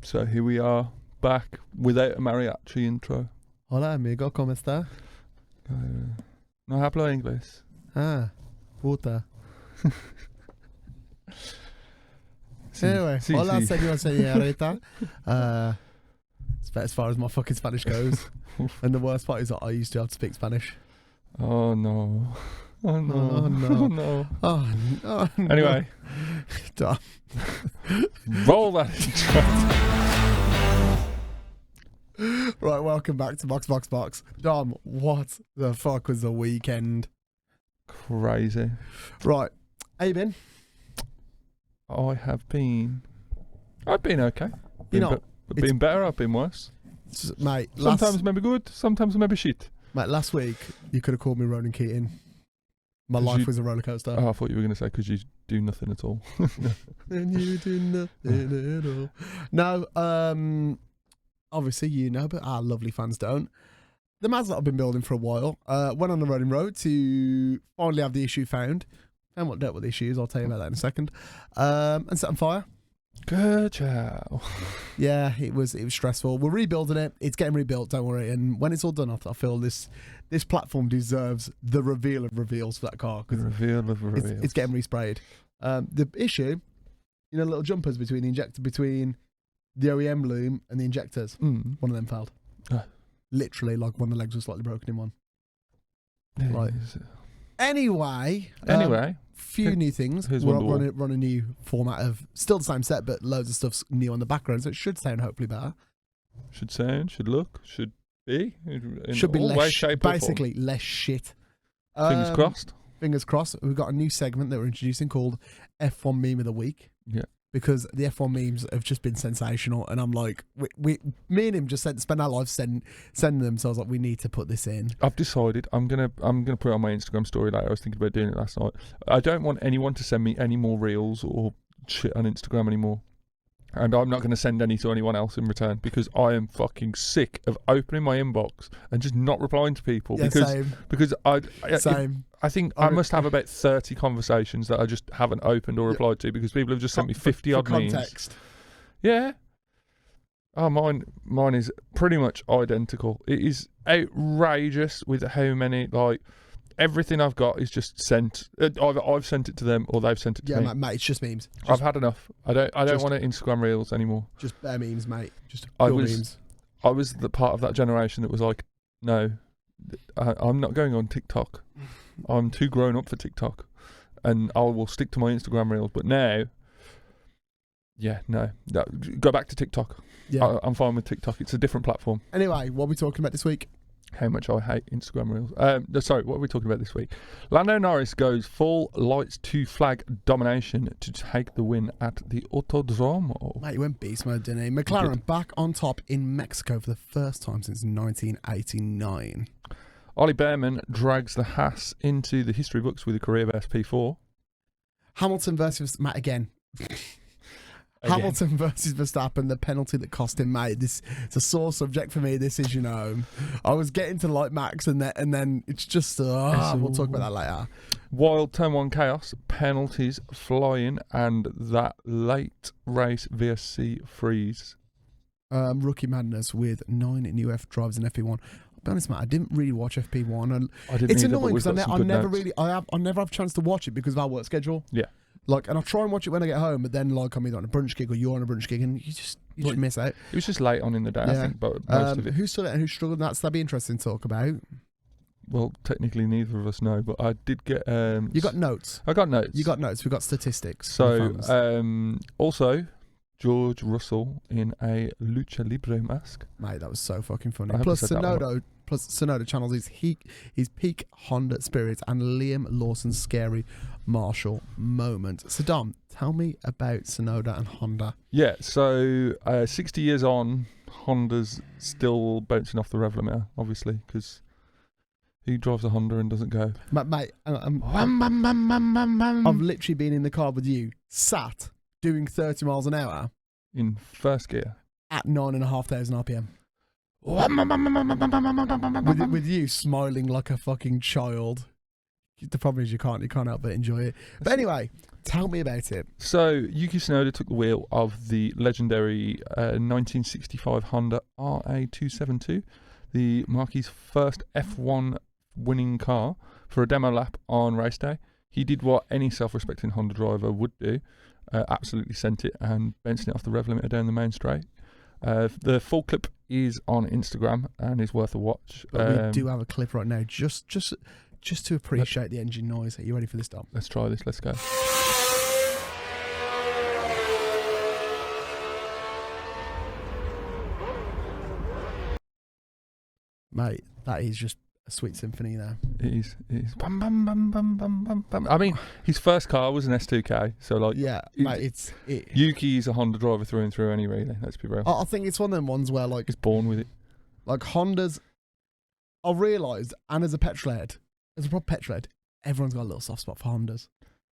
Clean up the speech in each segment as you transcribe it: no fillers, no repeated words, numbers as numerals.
So here we are, back without a mariachi intro. Hola amigo, ¿cómo está? No hablo inglés. Ah, puta. Sí, Anyway, sí, hola sí. señor, señorita. It's about as far as my fucking Spanish goes. And the worst part is that I used to have to speak Spanish. Oh no. Oh no. Oh, no. Oh no. Oh, no. Anyway, Done. roll that intro. Right, welcome back to Box. Dom, what the fuck was the weekend? Crazy. Right, how you been? I've been okay. You know, I've been better, I've been worse. Mate, Sometimes maybe good, sometimes maybe shit. last week you could have called me Ronan Keating. My 'Cause life you- was a roller coaster. Oh, I thought you were going to say because you do nothing at all. And you do nothing at all. No, obviously you know, but our lovely fans don't. The Mads that I've been building for a while went on the rolling road to finally have the issue found. And what dealt with the issues, I'll tell you about that in a second. And set on fire. Good job. Yeah, it was stressful. We're rebuilding it. It's getting rebuilt, don't worry. And when it's all done, I feel this platform deserves the reveal of reveals for that car. The 'Cause reveal of reveals. it's getting resprayed. The issue, you know, little jumpers between the OEM loom and the injectors. One of them failed. Oh. Literally, like one of the legs was slightly broken in one. Yeah, Right. Anyway, few new things. Here's We're Wonderwall. run a new format of still the same set, but loads of stuff's new on the background, so it should sound hopefully better. Should sound, should look, should be. In Should be all less, way, shape, or form. basically less shit. Fingers crossed. Fingers crossed. We've got a new segment that we're introducing called F1 Meme of the Week. Yeah. Because the F1 memes have just been sensational, and I'm like, me and him just spend our lives sending them. So I was like, we need to put this in. I've decided I'm gonna put it on my Instagram story later. I was thinking about doing it last night. I don't want anyone to send me any more reels or shit on Instagram anymore. And I'm not going to send any to anyone else in return because I am fucking sick of opening my inbox and just not replying to people. Yeah, same. Because Same. I think I must have about 30 conversations that I just haven't opened or replied to because people have just sent me 50 odd memes. Context. Yeah. Oh, mine is pretty much identical. It is outrageous with how many, like, everything I've got is just sent. Either I've sent it to them or they've sent it to me. Yeah, mate, it's just memes. I've had enough. I don't want to Instagram reels anymore. Just bare memes, mate. Just I pure was- memes. I was the part of that generation that was like, no, I'm not going on TikTok. I'm too grown up for TikTok, and I will stick to my Instagram reels. But now, yeah, no, go back to TikTok. Yeah. I'm fine with TikTok. It's a different platform. Anyway, what are we talking about this week? How much I hate Instagram reels. Sorry, what are we talking about this week? Lando Norris goes full lights to flag domination to take the win at the Autodromo. Mate, he went beast mode, didn't he? McLaren back on top in Mexico for the first time since 1989. Ollie Behrmann drags the Haas into the history books with a career best P4. Hamilton versus Matt again. Hamilton versus Verstappen, the penalty that cost him, mate. It's a sore subject for me. This is, I was getting to like Max, and then it's just. We'll talk about that later. Wild turn one chaos, penalties flying, and that late race VSC freeze. Rookie madness with 9 new F drivers in FP1. I'll be honest, Matt, I didn't really watch FP1. It's annoying because I never have a chance to watch it because of our work schedule. Yeah. Like, and I try and watch it when I get home, but then like I'm either on a brunch gig or you're on a brunch gig, and you just miss out. It was just late on in the day, I think, but most of it. Who stood out and who struggled? That'd be interesting to talk about. Well, technically neither of us know, but I did get. You got notes. I got notes. You got notes. We got statistics. So, also, George Russell in a lucha libre mask. Mate, that was so fucking funny. I Plus said that one. Sonoda channels his peak Honda spirit and Liam Lawson's scary marshal moment. So Dom, tell me about Sonoda and Honda. Yeah, so 60 years on, Honda's still bouncing off the rev limiter, obviously, because he drives a Honda and doesn't go. Mate, I've literally been in the car with you, sat doing 30 miles an hour in first gear at 9,500 RPM. With you smiling like a fucking child. The problem is you can't help but enjoy it. But anyway, tell me about it. So Yuki Tsunoda took the wheel of the legendary 1965 Honda RA272, the Marquis' first F1 winning car, for a demo lap on race day. He did what any self-respecting Honda driver would do, absolutely sent it and bounced it off the rev limiter down the main straight. The full clip is on Instagram and is worth a watch. But we do have a clip right now, just to appreciate the engine noise. Are you ready for this, Dom? Let's try this. Let's go. Mate, that is just a sweet symphony there. It is. Bam, bam, bam, bam, bam, bam, bam. I mean, his first car was an S2K, so like, yeah, mate, Yuki's a Honda driver through and through. Anyway, let's be real. I think it's one of them ones where like he's born with it. Like Hondas, I realised, and as a petrol head, as a proper petrol head, everyone's got a little soft spot for Hondas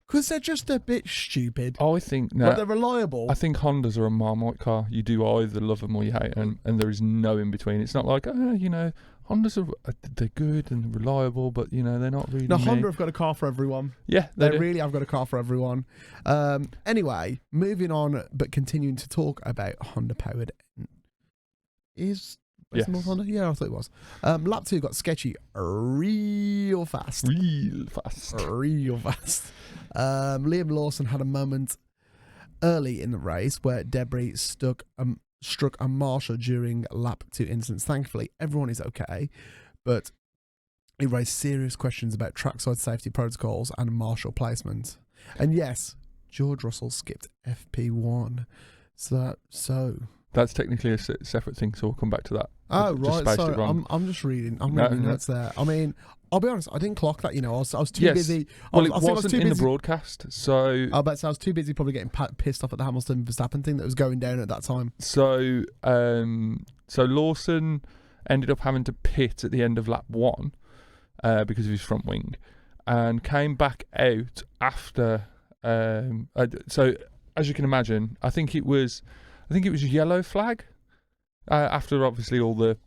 because they're just a bit stupid. I think no, but they're reliable. I think Hondas are a Marmite car. You do either love them or you hate them, and there is no in between. It's not like Hondas they're good and reliable, but they're not really. No, Honda have got a car for everyone. Yeah, they really have got a car for everyone. Anyway, moving on, but continuing to talk about Honda powered is. Yes. Honda? Yeah, I thought it was. Lap 2 got sketchy real fast. Real fast. Liam Lawson had a moment early in the race where debris struck a marshal during lap 2 incidents. Thankfully, everyone is okay, but it raised serious questions about trackside safety protocols and marshal placement. And yes, George Russell skipped FP1. So that's technically a separate thing, so we'll come back to that. Oh, right. Sorry, I'm just reading. I'm reading notes there. I mean, I'll be honest, I didn't clock that, I was too busy. Well, it wasn't in the broadcast, so... I bet I was too busy probably getting pissed off at the Hamilton-Verstappen thing that was going down at that time. So Lawson ended up having to pit at the end of lap 1 because of his front wing, and came back out after... so, as you can imagine, I think it was yellow flag after obviously all the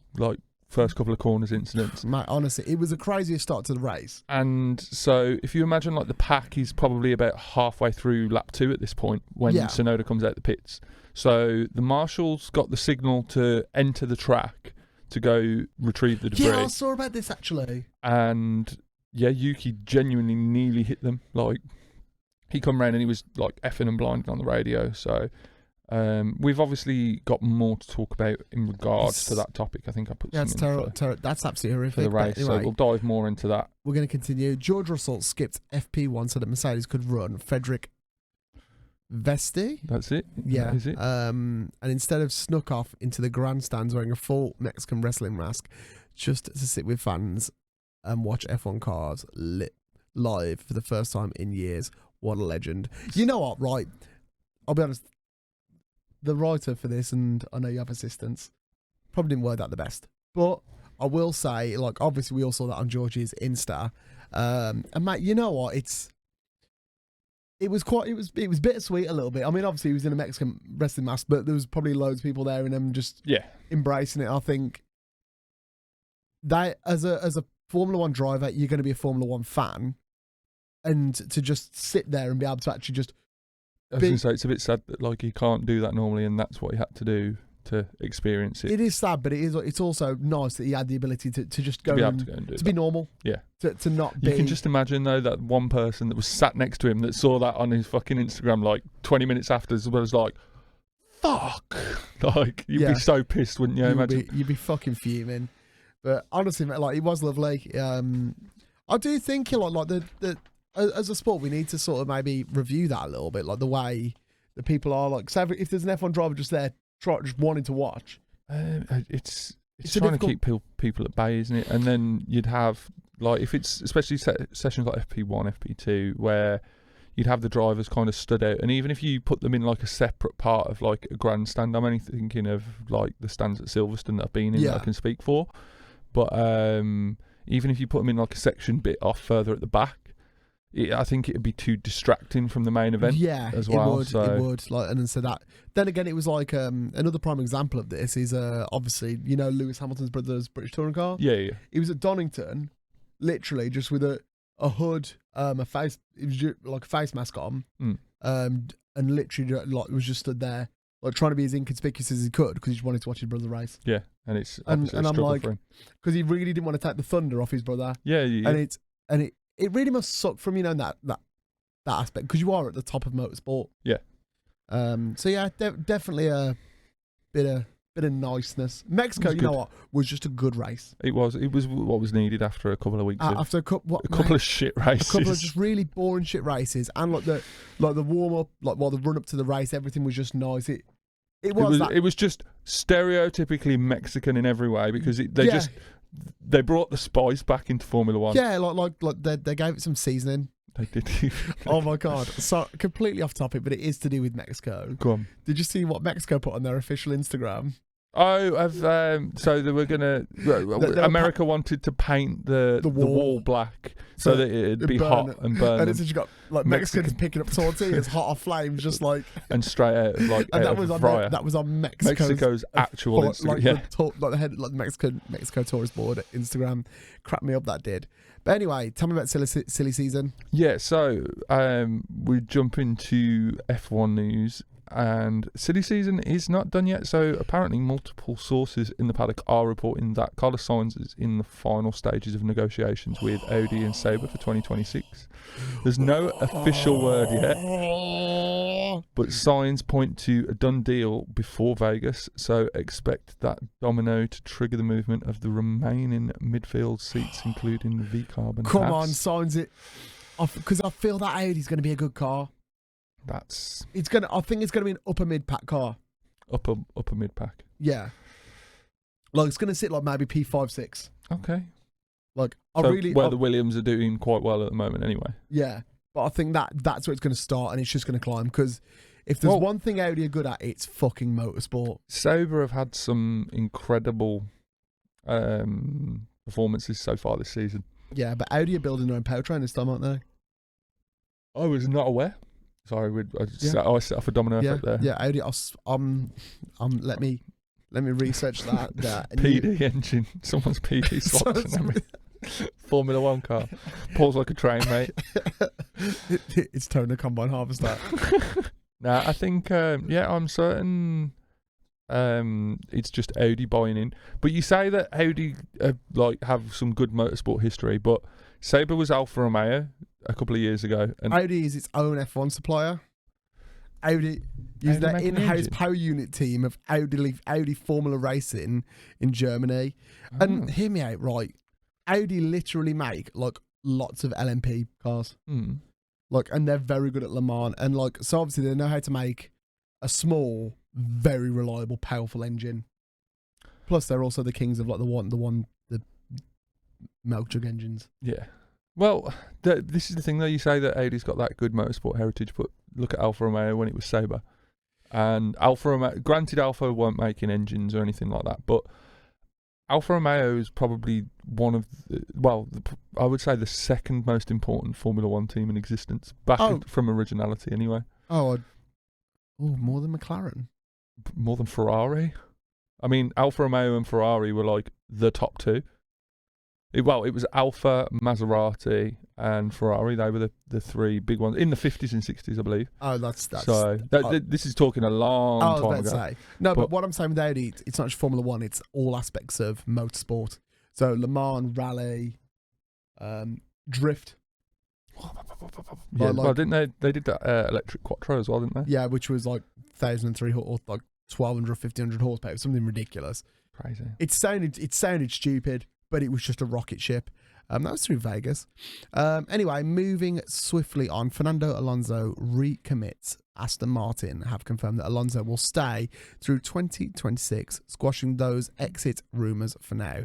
first couple of corners incidents. Mate, honestly, it was the craziest start to the race. And so if you imagine the pack is probably about halfway through lap 2 at this point when Tsunoda comes out the pits. So the marshals got the signal to enter the track to go retrieve the debris. Yeah, I saw about this actually. And yeah, Yuki genuinely nearly hit them. He come round and he was effing and blinding on the radio. So we've obviously got more to talk about in regards to that topic. I think I put it's terrible. That's absolutely horrific. For the race, anyway, so we'll dive more into that. We're going to continue. George Russell skipped FP1 so that Mercedes could run Frederick Vesti. That's it. Yeah. That is it. And instead of snuck off into the grandstands wearing a full Mexican wrestling mask, just to sit with fans and watch F1 cars live for the first time in years. What a legend. You know what, right? I'll be honest. The writer for this, and I know you have assistants, probably didn't word that the best. But I will say, obviously we all saw that on George's Insta. And mate, you know what? It was bittersweet a little bit. I mean, obviously he was in a Mexican wrestling mask, but there was probably loads of people there and them just embracing it. I think that as a Formula One driver, you're going to be a Formula One fan, and to just sit there and be able to actually just. I was going to say, it's a bit sad that he can't do that normally, and that's what he had to do to experience it. It is sad, but it's also nice that he had the ability to just go, to be normal. Yeah. To not be... You can just imagine, though, that one person that was sat next to him that saw that on his fucking Instagram 20 minutes after was like, fuck. You'd be so pissed, wouldn't you? You'd be fucking fuming. But honestly, mate, it was lovely. I do think, as a sport, we need to sort of maybe review that a little bit, the way the people are. Say if there's an F1 driver just there, just wanting to watch. It's trying to keep people at bay, isn't it? And then you'd have if it's especially sessions like FP1, FP2, where you'd have the drivers kind of stood out, and even if you put them in a separate part of a grandstand, I'm only thinking of the stands at Silverstone that I've been in that I can speak for. But even if you put them in a section bit off further at the back. I think it would be too distracting from the main event. Yeah, as well. It would. And so that. Then again, it was another prime example of this is obviously Lewis Hamilton's brother's British touring car. Yeah. He was at Donington, literally just with a a hood, a face, it was like a face mask on, Mm. and literally like was just stood there, like trying to be as inconspicuous as he could because he just wanted to watch his brother race. Yeah, and it's And obviously a I'm struggle like, for him. because he really didn't want to take the thunder off his brother. Yeah, And it really must suck from that aspect because you are at the top of motorsport. Yeah. So yeah, definitely a bit of niceness. Mexico, you know what, was just a good race. It was what was needed after a couple of weeks. After a couple of shit races. A couple of just really boring shit races, and like the warm up, like while the run up to the race, everything was just nice. It was just stereotypically Mexican in every way because they brought the spice back into Formula One. Yeah, like they gave it some seasoning. They did. Oh my god! So completely off topic, but it is to do with Mexico. Go on. Did you see what Mexico put on their official Instagram? Oh, so they were gonna. America wanted to paint the wall black so that it'd be hot and burn. And it's just got like Mexicans picking up tortillas, hot off flames, just like and straight out of like. And that was on Mexico's actual Instagram. The Mexico tourist board at Instagram. Cracked me up, that did. But anyway, tell me about silly season. Yeah, so we jump into F1 news. And silly season is not done yet, so apparently multiple sources in the paddock are reporting that Carlos Sainz is in the final stages of negotiations with Audi and Sauber for 2026. There's no official word yet, but signs point to a done deal before Vegas, so expect that domino to trigger the movement of the remaining midfield seats, including the V-Carb and Come Haas. on, signs it, because I feel that Audi's going to be a good car. I think it's gonna be an upper mid pack car. Upper mid pack. Yeah. Like it's gonna sit like maybe P5-6. Okay. Like the Williams are doing quite well at the moment anyway. Yeah. But I think that's where it's gonna start and it's just gonna climb because if there's one thing Audi are good at, it's fucking motorsport. Sauber have had some incredible performances so far this season. Yeah, but Audi are building their own powertrain this time, aren't they? I was not aware. Sorry, I set off a domino effect there. Yeah, Audi. Let me research that. PD engine. Someone's PD swapped Formula One car. Pulls like a train, mate. It's towing a combine harvester. Nah, I think I'm certain. It's just Audi buying in. But you say that Audi have some good motorsport history, but Sauber was Alfa Romeo a couple of years ago, and Audi is its own F1 supplier. Audi use their in-house power unit team of Audi Formula Racing in Germany. Oh. And hear me out, right? Audi literally make like lots of LMP cars. And they're very good at Le Mans, and so obviously they know how to make a small, very reliable, powerful engine. Plus, they're also the kings of the milk jug engines. Yeah. Well, this is the thing though. You say that Audi's got that good motorsport heritage, but look at Alfa Romeo when it was Sauber, and Alfa Romeo. Granted, Alfa weren't making engines or anything like that, but Alfa Romeo is probably one of I would say the second most important Formula One team in existence, from originality anyway. More than McLaren, more than Ferrari. I mean, Alfa Romeo and Ferrari were like the top two. It was Alfa, Maserati, and Ferrari. They were the three big ones in the 50s and 60s, I believe. Oh, that's so. This is talking a long time ago. But what I'm saying with Audi, it's not just Formula One; it's all aspects of motorsport. So Le Mans, rally, drift. Yeah, didn't they did that electric quattro as well, didn't they? Yeah, which was like 1,003 or like 1,200 or 1,500 horsepower, something ridiculous. Crazy. It sounded stupid, but it was just a rocket ship. That was through Vegas. Anyway, moving swiftly on, Fernando Alonso recommits. Aston Martin have confirmed that Alonso will stay through 2026, squashing those exit rumours for now.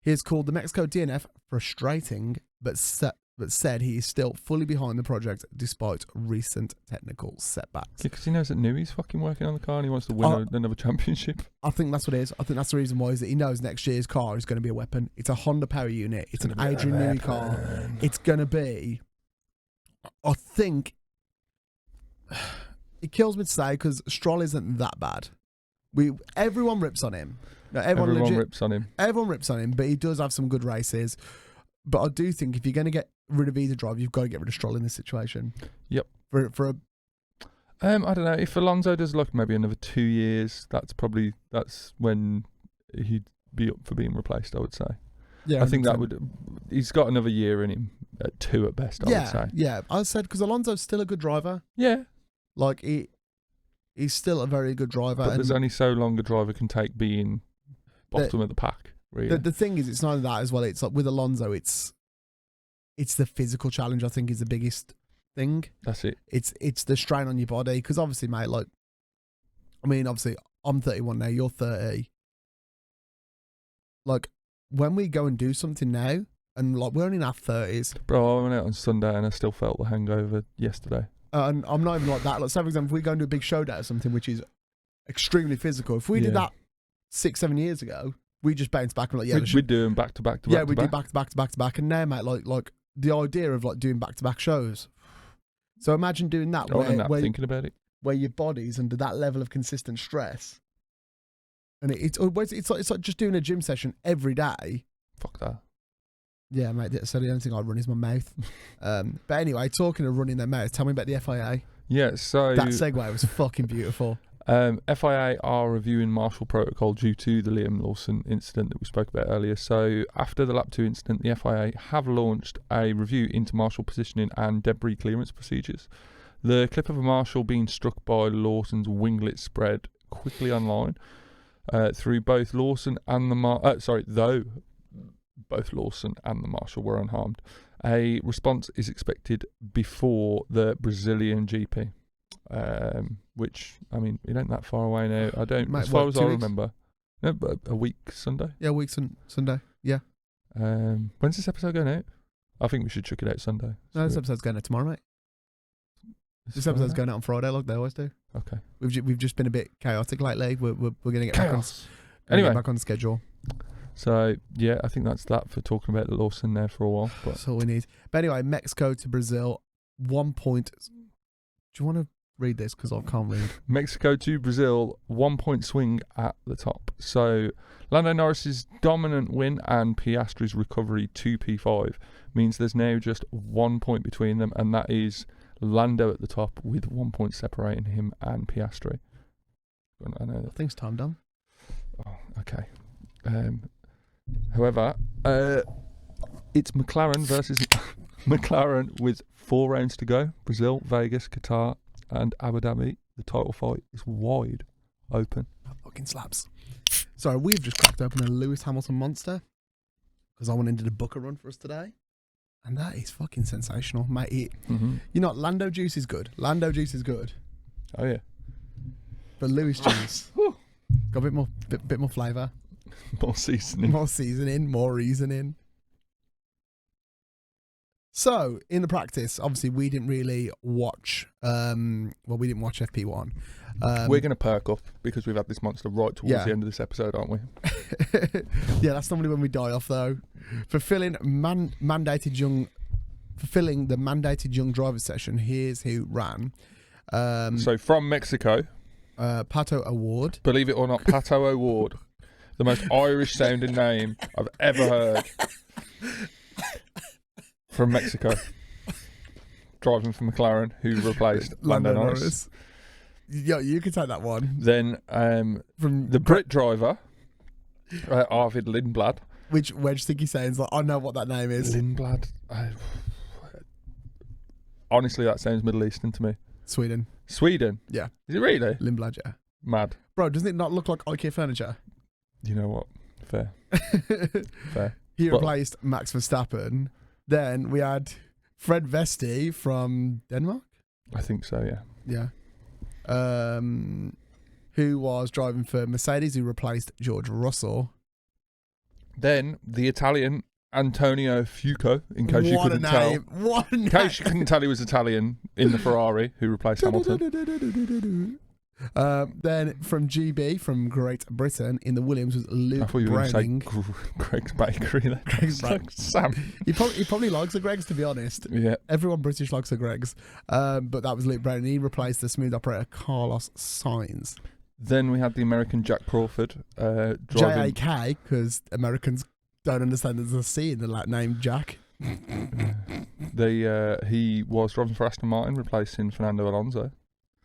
He has called the Mexico DNF frustrating, but said he is still fully behind the project despite recent technical setbacks. Yeah, because he knows that Newey's fucking working on the car and he wants to win another championship. I think that's what it is. I think that's the reason why, is that he knows next year's car is going to be a weapon. It's a Honda power unit. It's an Adrian Newey car. It's going to be, I think, it kills me to say because Stroll isn't that bad. Everyone rips on him. No, everyone rips on him. Everyone rips on him, but he does have some good races. But I do think if you're going to get rid of either driver, you've got to get rid of Stroll in this situation. Yep. For a I don't know, if Alonso does like maybe another 2 years, that's when he'd be up for being replaced, I would say. Yeah, I think 100%. he's got another year in him, at 2 at best, I would say. Yeah, I said because Alonso's still a good driver. Yeah. Like he's still a very good driver. But and there's only so long a driver can take being bottom of the pack, really. the thing is, it's not that as well. It's like with Alonso, it's the physical challenge. I think is the biggest thing. That's it. It's the strain on your body because obviously, mate. Like, I mean, obviously, I'm 31 now. You're 30. Like, when we go and do something now, and like we're only in our 30s. Bro, I went out on Sunday and I still felt the hangover yesterday. And I'm not even like that. Like, say for example, if we go and do a big showdown or something, which is extremely physical. If we did that 6-7 years ago, we just bounced back and like, yeah, we'd do them back to back to yeah, back. we to did back. back to back to back. And now, mate, like the idea of like doing back to back shows. So imagine doing that where thinking about it. Where your body's under that level of consistent stress, and it's like just doing a gym session every day. Fuck that. Yeah, mate. So the only thing I run is my mouth. But anyway, talking of running their mouth, tell me about the FIA. Yeah, so That segue was fucking beautiful. FIA are reviewing marshal protocol due to the Liam Lawson incident that we spoke about earlier. So after the lap 2 incident, the FIA have launched a review into marshal positioning and debris clearance procedures. The clip of a marshal being struck by Lawson's winglet spread quickly online through both Lawson and the both Lawson and the marshal were unharmed. A response is expected before the Brazilian GP. Which, I mean, it ain't that far away now. I don't, Mate, as far what, as 2 I weeks? remember. No, but a week Sunday. Yeah, Sunday. Yeah. When's this episode going out? I think we should chuck it out Sunday. No, this episode's going out tomorrow, mate. This episode's going out on Friday, like they always do. Okay. We've just been a bit chaotic lately. We're going to get Chaos. back on the schedule. So, yeah, I think that's that for talking about Lawson there for a while. But That's all we need. But anyway, Mexico to Brazil, 1 point. Do you want to read this? Because I can't read. Mexico to Brazil, 1 point swing at the top. So Lando Norris's dominant win and Piastri's recovery to P5 means there's now just 1 point between them, and that is Lando at the top with 1 point separating him and Piastri. I know I think it's time done. Oh, okay. However, it's McLaren versus McLaren with 4 rounds to go. Brazil, Vegas, Qatar, and Abu Dhabi. The title fight is wide open. That fucking slaps. So we've just cracked open a Lewis Hamilton monster because I wanted to book a run for us today, and that is fucking sensational, mate. You know, Lando juice is good. Lando juice is good, Oh yeah, but Lewis juice got a bit more flavour, more seasoning. more seasoning, more reasoning. So, in the practice, obviously, we didn't really watch. We didn't watch FP1. We're going to perk up because we've had this monster right towards the end of this episode, aren't we? Yeah, that's normally when we die off, though. Fulfilling the mandated young driver session. Here's who ran. So from Mexico, Pato Award. believe it or not, Pato Award, the most Irish-sounding name I've ever heard. From Mexico, driving for McLaren, who replaced Lando Norris. Yeah, you can take that one. Then From the Brit driver, Arvid Lindblad. Which wedge think he's saying? Like, I know what that name is. Lindblad. Honestly, that sounds Middle Eastern to me. Sweden. Yeah. Is it really? Lindblad, yeah. Mad. Bro, doesn't it not look like IKEA furniture? You know what? Fair. Fair. He replaced Max Verstappen. Then we had Fred Vesti from Denmark. I think so, yeah. Yeah. Who was driving for Mercedes, who replaced George Russell. Then the Italian Antonio Fuoco, in case you couldn't tell. What a name. In case you couldn't tell he was Italian, in the Ferrari, who replaced Hamilton. Then from GB, from Great Britain, in the Williams was Luke I thought you were going Browning. to say Greg's Bakery. Then. Greg's Like Sam. He probably likes the Gregs, to be honest. Yeah. Everyone British likes the Gregs. But that was Luke Browning. He replaced the smooth operator Carlos Sainz. Then we had the American Jack Crawford driving. JAK, because Americans don't understand there's a C in the name Jack. He was driving for Aston Martin, replacing Fernando Alonso.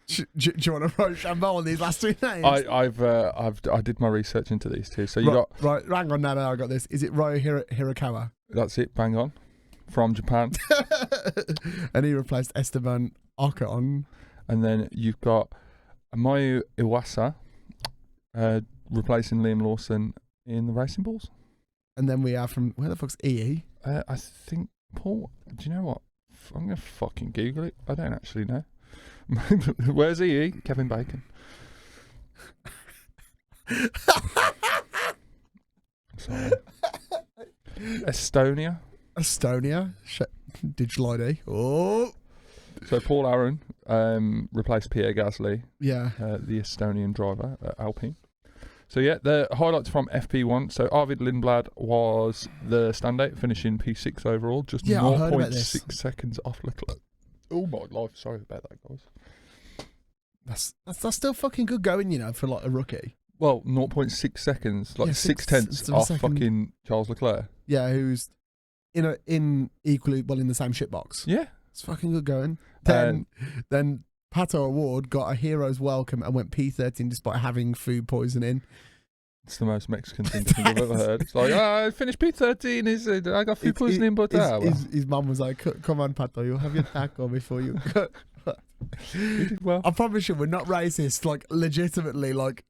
Do you want to Rochambeau on these last three names? I did my research into these two. So you got right. Hang on, no, I got this. Is it Ryo Hirakawa? That's it, bang on, from Japan. And he replaced Esteban Ocon. And then you've got Mayu Iwasa, replacing Liam Lawson in the Racing Bulls. And then we have from where the fuck's EE? I think Paul. Do you know what? I'm gonna fucking Google it. I don't actually know. Where's EE? Kevin Bacon. Sorry. Estonia. Digital ID. Oh. So Paul Aaron replaced Pierre Gasly. Yeah. The Estonian driver at Alpine. So yeah, the highlights from FP1. So Arvid Lindblad was the standout, finishing P6 overall, just 0.6 seconds off Leclerc. Oh my life, sorry about that, guys. That's still fucking good going, you know, for like a rookie. Well, 0.6 seconds, like 6/10 off fucking Charles Leclerc. Yeah, who's in the same shitbox. Yeah, it's fucking good going. Then Pato Award got a hero's welcome and went P13 despite having food poisoning. It's the most Mexican thing I think I've ever heard. It's like, I finished P13. I got food poisoning, but his mum was like, "Come on, Pato, you'll have your taco before you." You did well. I promise you, we're not racist. Like, legitimately, like,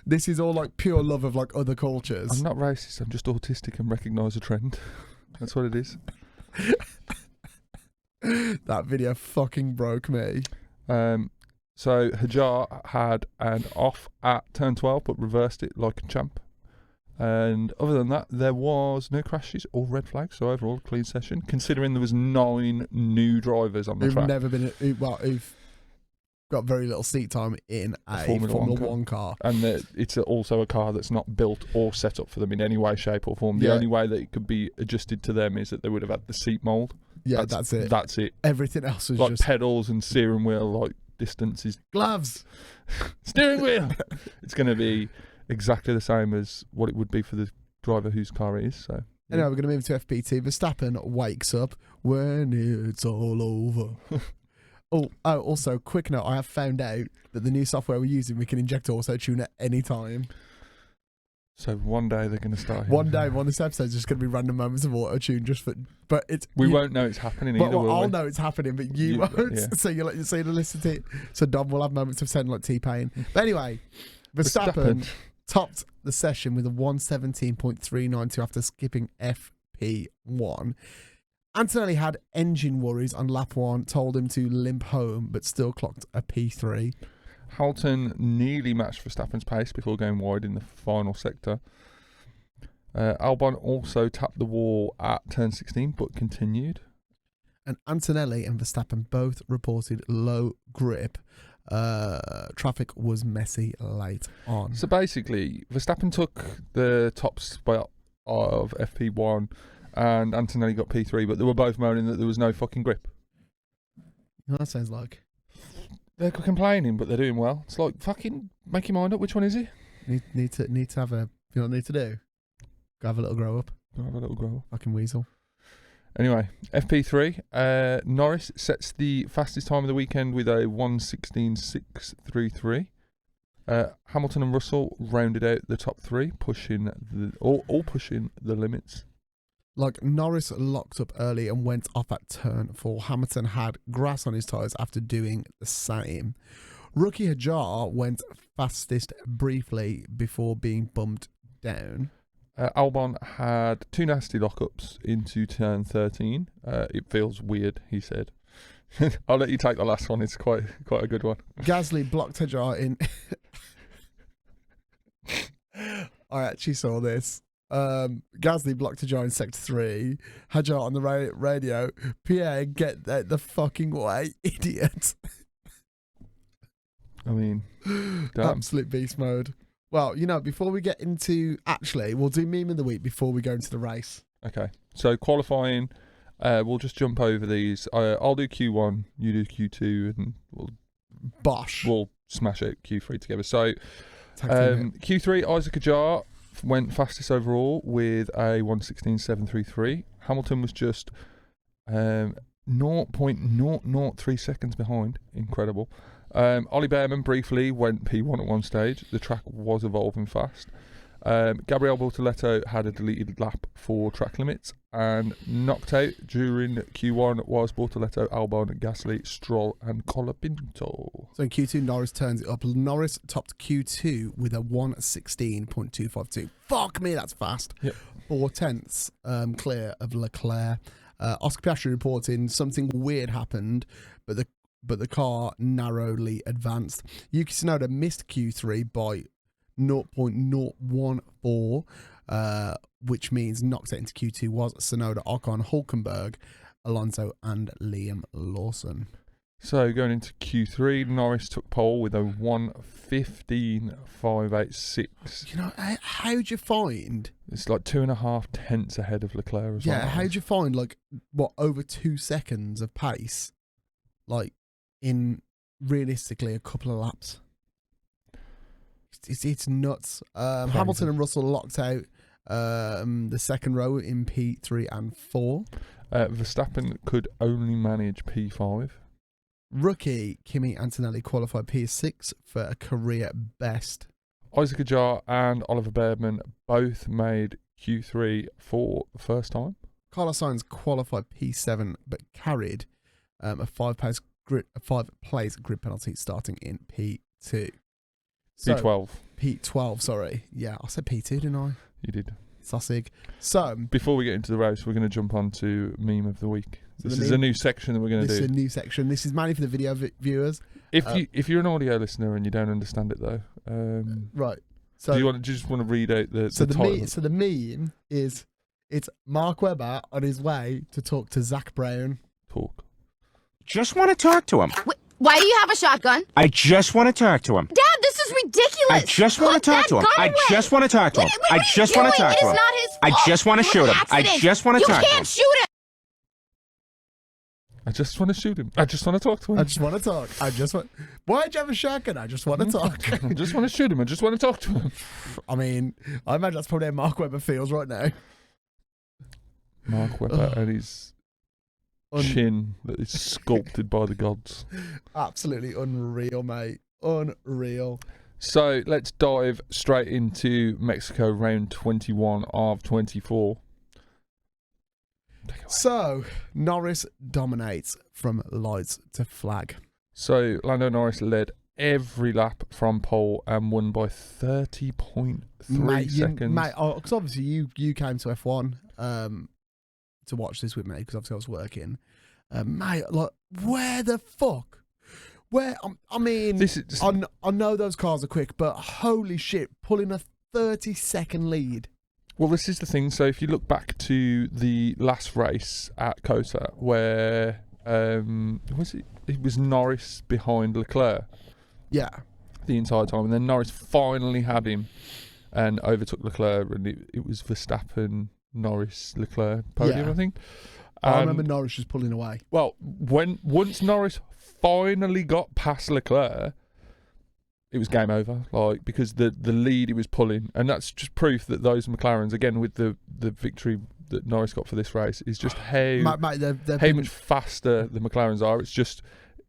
this is all like pure love of like other cultures. I'm not racist. I'm just autistic and recognise a trend. That's what it is. That video fucking broke me. So Hajar had an off at turn 12, but reversed it like a champ. And other than that, there was no crashes or red flags. So overall, clean session. Considering there was 9 new drivers on the track. Who've got very little seat time in a Formula 1 car. And it's also a car that's not built or set up for them in any way, shape or form. The only way that it could be adjusted to them is that they would have had the seat mould. Yeah, that's it. That's it. Everything else is like just pedals and steering wheel, like distances. Gloves. Steering wheel. It's going to be exactly the same as what it would be for the driver whose car it is. So anyway, we're going to move to FP2. Verstappen wakes up when it's all over. Also, quick note, I have found out that the new software we're using, we can inject auto-tune at any time. So one day they're going to start. One day, on this episode, is just going to be random moments of auto-tune, but it's. We won't know it's happening either. Well, I'll know it's happening, but you won't. Yeah. So you'll listen to it. So Dom will have moments of sounding like T-Pain. But anyway, Verstappen topped the session with a 117.392 after skipping FP1. Antonelli had engine worries on lap 1, told him to limp home, but still clocked a P3. Hamilton nearly matched Verstappen's pace before going wide in the final sector. Albon also tapped the wall at turn 16, but continued. And Antonelli and Verstappen both reported low grip. Traffic was messy late on. So basically, Verstappen took the top spot of FP1 and Antonelli got P3, but they were both moaning that there was no fucking grip. You know what that sounds like? They're complaining, but they're doing well. It's like, fucking make your mind up. Which one is he? Need to have a. You know what I need to do? Go have a little grow up. Go have a little grow up. Fucking weasel. Anyway, FP3. Norris sets the fastest time of the weekend with a 1:16.633. Hamilton and Russell rounded out the top 3, pushing all pushing the limits. Like, Norris locked up early and went off at turn 4. Hamilton had grass on his tyres after doing the same. Rookie Hajar went fastest briefly before being bumped down. Albon had 2 nasty lockups into turn 13. It feels weird, he said. I'll let you take the last one. It's quite a good one. Gasly blocked Hajar in... I actually saw this. Gasly blocked Hajar in sector 3. Hajar on the radio. Pierre, get out the fucking way, idiot. I mean, damn. Absolute beast mode. Well, you know, before we get into... Actually, we'll do meme of the week before we go into the race. Okay. So qualifying, we'll just jump over these. I'll do Q1, you do Q2, and we'll smash it Q3 together. So Q3, Isaac Hajar went fastest overall with a 1:16.733. Hamilton was just 0.003 seconds behind. Incredible. Ollie Behrmann briefly went P1 at one stage. The track was evolving fast. Gabriel Bortoletto had a deleted lap for track limits, and knocked out during Q1 was Bortoletto, Albon, Gasly, Stroll and Colapinto. So in Q2, Norris turns it up. Norris topped Q2 with a 1:16.252. Fuck me, that's fast. Yep. 4 tenths clear of Leclerc. Oscar Piastri reporting something weird happened, but the car narrowly advanced. Yuki Tsunoda missed Q3 by 0.014, which means knocked it into Q2 was Tsunoda, Ocon, Hulkenberg, Alonso and Liam Lawson. So going into Q3, Norris took pole with a 1:15.586. You know, how'd you find? It's like 2.5 tenths ahead of Leclerc as well. Yeah, how'd you find over 2 seconds of pace, like in realistically a couple of laps? It's nuts. Hamilton and Russell locked out the second row in P3 and 4. Verstappen could only manage P5. Rookie Kimi Antonelli qualified P6 for a career best. Isaac Ajar and Oliver Behrmann both made Q3 for the first time. Carlos Sainz qualified P7 but carried a 5-place grid penalty starting in P2. P12. P12, sorry. Yeah, I said P2, didn't I? You did. Sassig. So, before we get into the race, we're going to jump on to Meme of the Week. This is a new section that we're going to do. This is a new section. This is mainly for the video viewers. If you're an audio listener and you don't understand it though, right. So do you just want to read out the title? So the meme is it's Mark Webber on his way to talk to Zach Brown. Talk. Just want to talk to him. Why do you have a shotgun? I just want to talk to him. Dad, this is ridiculous. I just want to talk to him. I just want to talk to him. I just want to talk to him. It is not his fault. I just want to shoot him. I just want to talk to him. You can't shoot him. I just want to shoot him. I just want to talk to him. I just want to talk. Why'd you have a shotgun? I just want to talk. I just want to shoot him. I just want to talk to him. I mean, I imagine that's probably how Mark Webber feels right now. Mark Webber and his chin that is sculpted by the gods. Absolutely unreal, mate. Unreal. So let's dive straight into Mexico round 21 of 24. So Norris dominates from lights to flag. So Lando Norris led every lap from pole and won by 30.3 seconds. Because obviously you came to F1 to watch this with me because obviously I was working. Mate, like, where the fuck? I mean, I know those cars are quick, but holy shit, pulling a 30-second lead. Well, this is the thing. So if you look back to the last race at COTA where it was Norris behind Leclerc. Yeah. The entire time. And then Norris finally had him and overtook Leclerc, and it was Verstappen, Norris, Leclerc podium, I think. I remember Norris just pulling away. Well, once Norris finally got past Leclerc, it was game over. Like, because the lead he was pulling, and that's just proof that those McLarens, again with the victory that Norris got for this race, is just how much faster the McLarens are.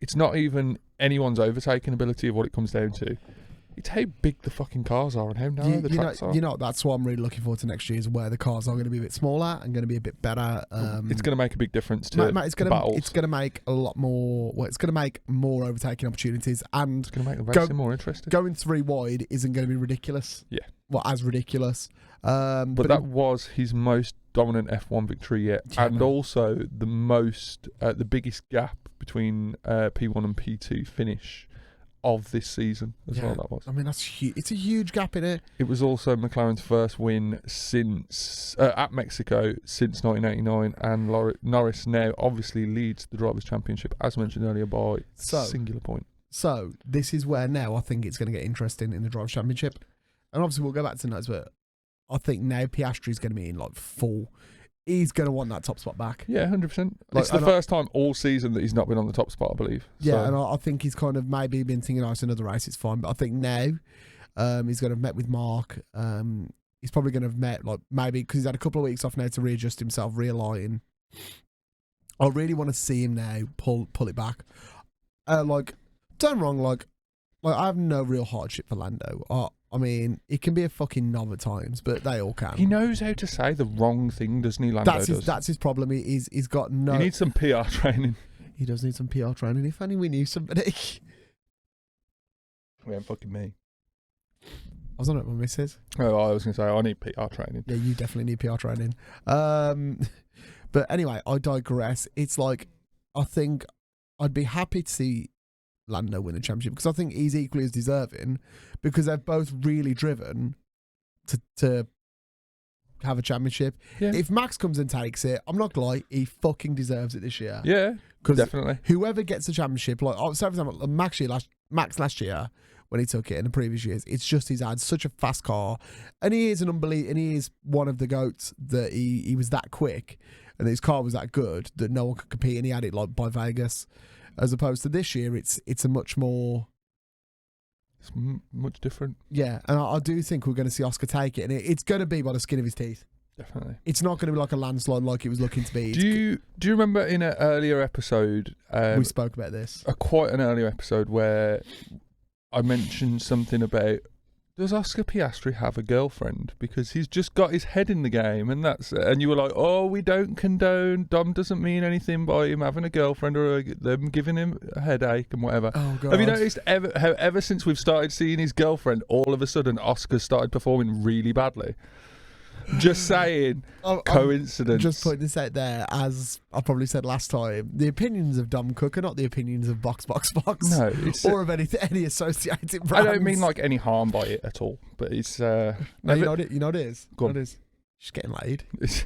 It's not even anyone's overtaking ability of what it comes down to. It's how big the fucking cars are and how narrow the tracks are. You know, that's what I'm really looking forward to next year, is where the cars are going to be a bit smaller and going to be a bit better. It's going to make a big difference to it's going to make a lot more. Well, it's going to make more overtaking opportunities, and it's going to make the racing more interesting. Going 3 wide isn't going to be ridiculous. Yeah, well, as ridiculous. But that was his most dominant F1 victory yet, and also the biggest gap between P1 and P2 finish of this season as well. That was. I mean, that's huge. It's a huge gap in it. It was also McLaren's first win since at Mexico since 1989, and Norris now obviously leads the Drivers' Championship, as mentioned earlier, by a singular point. So this is where now I think it's going to get interesting in the Drivers' Championship, and obviously we'll go back to notes, but I think now Piastri's going to be in like full. He's going to want that top spot back. Yeah, 100%. It's the first time all season that he's not been on the top spot, I believe. Yeah, and I think he's kind of maybe been thinking, it's another race, it's fine. But I think now he's going to have met with Mark. He's probably going to have met, like, maybe because he's had a couple of weeks off now to readjust himself, realign. I really want to see him now pull it back. Like, don't wrong, like I have no real hardship for Lando. I mean, it can be a fucking knob at times, but they all can. He knows how to say the wrong thing, doesn't he, Lando? That's his problem. He's got no... He needs some PR training. He does need some PR training. If only we knew somebody. Yeah, fucking me. I was on it with my missus. Oh, I was going to say, I need PR training. Yeah, you definitely need PR training. But anyway, I digress. It's like, I think I'd be happy to see Lando win a championship because I think he's equally as deserving because they've both really driven to have a championship. Yeah. If Max comes and takes it, I'm not gonna lie, he fucking deserves it this year. Yeah, definitely. Whoever gets the championship, like, so for example, Max last year when he took it in the previous years, it's just he's had such a fast car, and he is and he is one of the goats that he was that quick, and his car was that good that no one could compete, and he had it like by Vegas. As opposed to this year, it's a much more... It's much different. Yeah, and I do think we're going to see Oscar take it, and it's going to be by the skin of his teeth. Definitely. It's not going to be like a landslide like it was looking to be. Do you remember in an earlier episode... we spoke about this. Quite an earlier episode where I mentioned something about... Does Oscar Piastri have a girlfriend? Because he's just got his head in the game, and you were like, "Oh, we don't condone. Dom doesn't mean anything by him having a girlfriend or them giving him a headache and whatever." Oh God! Have you noticed ever since we've started seeing his girlfriend, all of a sudden Oscar started performing really badly? Just saying, coincidence. Just putting this out there, as I probably said last time, the opinions of Dom Cook are not the opinions of Box. No, it's or of any associated brands. I don't mean like any harm by it at all, but it's. No, you know what it is. Go on. It is. She's getting laid.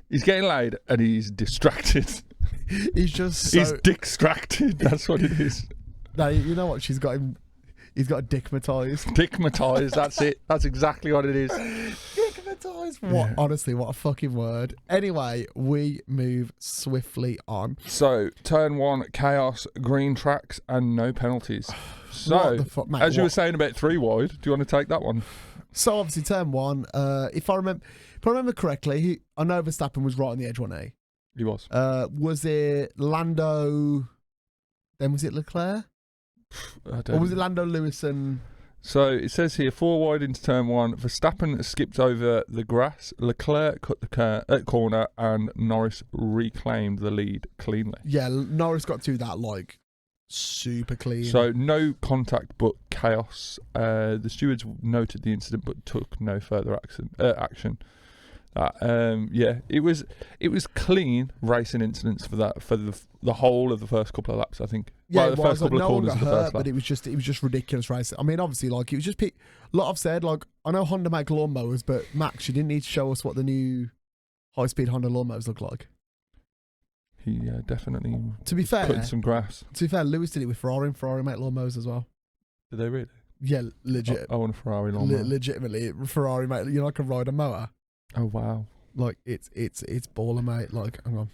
He's getting laid, and he's distracted. He's just. He's distracted. That's what it is. No, you know what? She's got him. He's got dickmatized. Dickmatized. That's it. That's exactly what it is. What? Yeah. Honestly, what a fucking word. Anyway, we move swiftly on. So, turn 1, chaos, green tracks, and no penalties. So, mate, as you were saying about 3 wide, do you want to take that one? So, obviously, turn 1, if I remember correctly, I know Verstappen was right on the edge, wasn't he? He was. Was it Lando, then was it Leclerc? Or was it Lando, Lewis and... So it says here, 4 wide into turn 1. Verstappen skipped over the grass. Leclerc cut the corner, and Norris reclaimed the lead cleanly. Yeah, Norris got to that like super clean. So no contact, but chaos. The stewards noted the incident, but took no further action. Yeah, it was clean racing incidents for the whole of the first couple of laps, I think. Yeah, the first couple of corners of the first lap. But it was just ridiculous racing. I mean, obviously, like, it was just like I've said, like, I know Honda make lawnmowers, but Max, you didn't need to show us what the new high-speed Honda lawnmowers look like. He definitely. To be fair, cut some grass. To be fair, Lewis did it with Ferrari, and Ferrari make lawnmowers as well. Did they really? Yeah, legit. I want a Ferrari lawnmower. Legitimately, Ferrari mate, you know, like a rider mower. Oh wow! Like it's baller, mate. Like, hang on.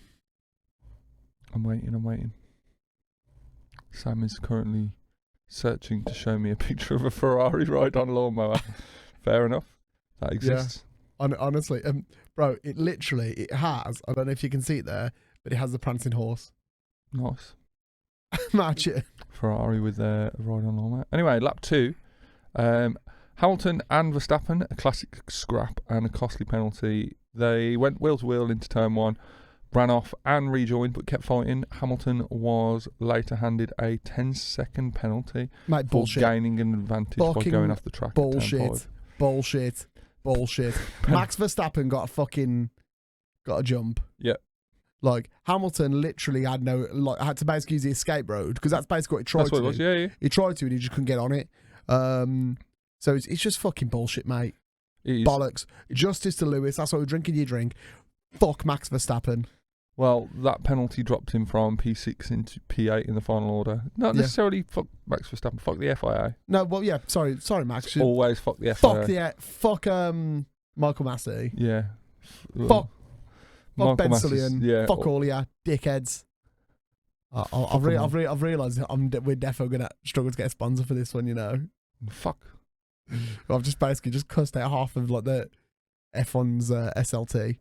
I'm waiting. Sam is currently searching to show me a picture of a Ferrari ride-on lawnmower. Fair enough. That exists. Yeah. Honestly, bro, it has. I don't know if you can see it there, but it has the prancing horse. Nice. Imagine. Ferrari with their ride-on lawnmower. Anyway, lap 2. Hamilton and Verstappen, a classic scrap and a costly penalty. They went wheel to wheel into turn 1, ran off and rejoined, but kept fighting. Hamilton was later handed a 10-second penalty for gaining an advantage by going off the track. Bullshit. Max Verstappen got a jump. Yeah. Like, Hamilton literally had to basically use the escape road, because that's basically what he tried to do. That's what it was, yeah. He tried to, and he just couldn't get on it. So it's just fucking bullshit, mate. Bollocks. Justice to Lewis. That's why we're drinking your drink. Fuck Max Verstappen. Well, that penalty dropped him from P6 into P8 in the final order. Not necessarily fuck Max Verstappen. Fuck the FIA. No, well, yeah. Sorry, Max. Always fuck the FIA. Fuck Michael Massey. Yeah. Fuck Ben Sullivan. Fuck all you dickheads. I've realised we're definitely going to struggle to get a sponsor for this one, you know. Fuck. I've just basically cussed out half of like the F1's SLT.